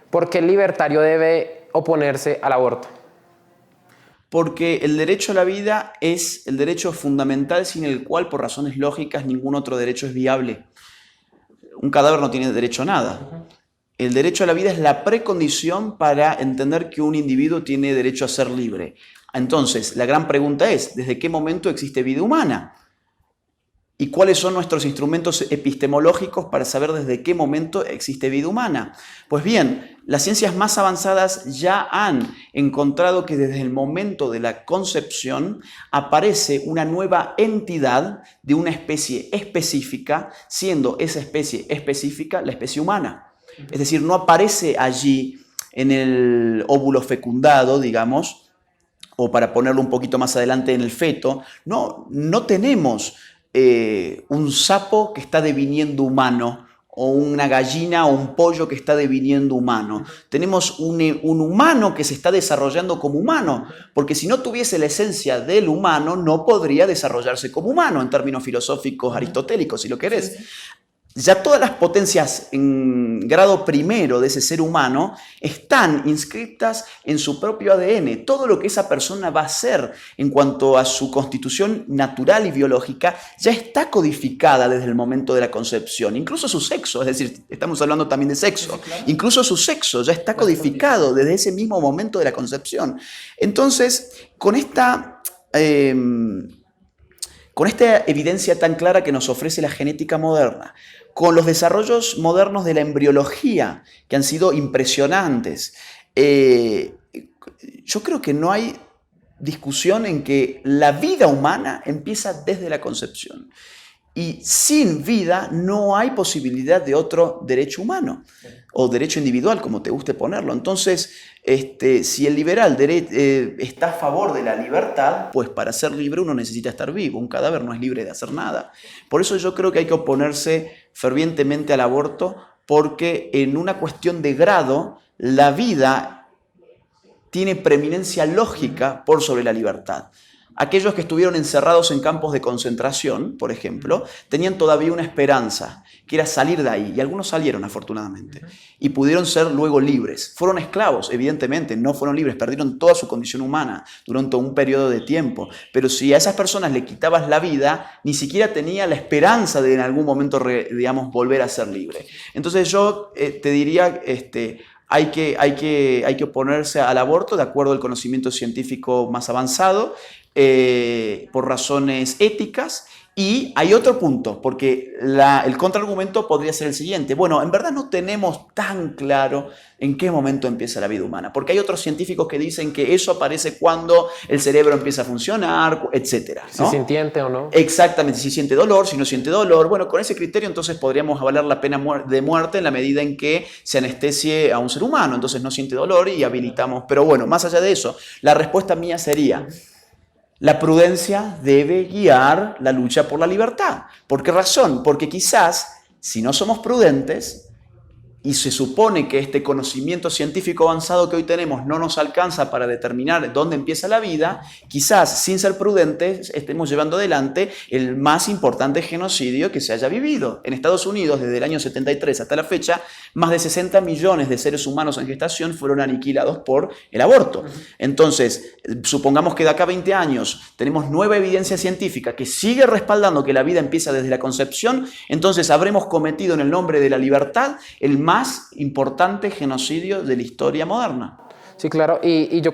¿Por qué el libertario debe oponerse al aborto? Porque el derecho a la vida es el derecho fundamental sin el cual, por razones lógicas, ningún otro derecho es viable. Un cadáver no tiene derecho a nada. El derecho a la vida es la precondición para entender que un individuo tiene derecho a ser libre. Entonces, la gran pregunta es, ¿desde qué momento existe vida humana? ¿Y cuáles son nuestros instrumentos epistemológicos para saber desde qué momento existe vida humana? Pues bien, las ciencias más avanzadas ya han encontrado que desde el momento de la concepción aparece una nueva entidad de una especie específica, siendo esa especie específica la especie humana. Es decir, no aparece allí en el óvulo fecundado, digamos, o para ponerlo un poquito más adelante en el feto. No tenemos un sapo que está deviniendo humano, o una gallina o un pollo que está deviniendo humano. Tenemos un humano que se está desarrollando como humano, porque si no tuviese la esencia del humano, no podría desarrollarse como humano, en términos filosóficos aristotélicos, si lo querés. Ya todas las potencias en grado primero de ese ser humano están inscritas en su propio ADN. Todo lo que esa persona va a hacer en cuanto a su constitución natural y biológica ya está codificada desde el momento de la concepción. Incluso su sexo, es decir, estamos hablando también de sexo. Incluso su sexo ya está codificado desde ese mismo momento de la concepción. Entonces, con esta evidencia tan clara que nos ofrece la genética moderna, con los desarrollos modernos de la embriología, que han sido impresionantes, yo creo que no hay discusión en que la vida humana empieza desde la concepción. Y sin vida no hay posibilidad de otro derecho humano o derecho individual, como te guste ponerlo. Entonces, si el liberal está a favor de la libertad, pues para ser libre uno necesita estar vivo. Un cadáver no es libre de hacer nada. Por eso yo creo que hay que oponerse fervientemente al aborto, porque en una cuestión de grado, la vida tiene preeminencia lógica por sobre la libertad. Aquellos que estuvieron encerrados en campos de concentración, por ejemplo, tenían todavía una esperanza, que era salir de ahí. Y algunos salieron, afortunadamente, y pudieron ser luego libres. Fueron esclavos, evidentemente, no fueron libres, perdieron toda su condición humana durante un periodo de tiempo. Pero si a esas personas le quitabas la vida, ni siquiera tenía la esperanza de en algún momento, digamos, volver a ser libre. Entonces yo te diría... Hay que oponerse al aborto de acuerdo al conocimiento científico más avanzado, por razones éticas. Y hay otro punto, porque el contraargumento podría ser el siguiente. Bueno, en verdad no tenemos tan claro en qué momento empieza la vida humana, porque hay otros científicos que dicen que eso aparece cuando el cerebro empieza a funcionar, etc. Si sintiente o no. Exactamente, si siente dolor, si no siente dolor. Bueno, con ese criterio entonces podríamos avalar la pena de muerte en la medida en que se anestesie a un ser humano. Entonces no siente dolor y habilitamos. Pero bueno, más allá de eso, la respuesta mía sería... La prudencia debe guiar la lucha por la libertad. ¿Por qué razón? Porque quizás, si no somos prudentes, y se supone que este conocimiento científico avanzado que hoy tenemos no nos alcanza para determinar dónde empieza la vida, quizás sin ser prudentes estemos llevando adelante el más importante genocidio que se haya vivido. En Estados Unidos, desde el año 73 hasta la fecha, más de 60 millones de seres humanos en gestación fueron aniquilados por el aborto. Entonces, supongamos que de acá a 20 años tenemos nueva evidencia científica que sigue respaldando que la vida empieza desde la concepción, entonces habremos cometido en el nombre de la libertad el más importante genocidio de la historia moderna. Sí, claro, y yo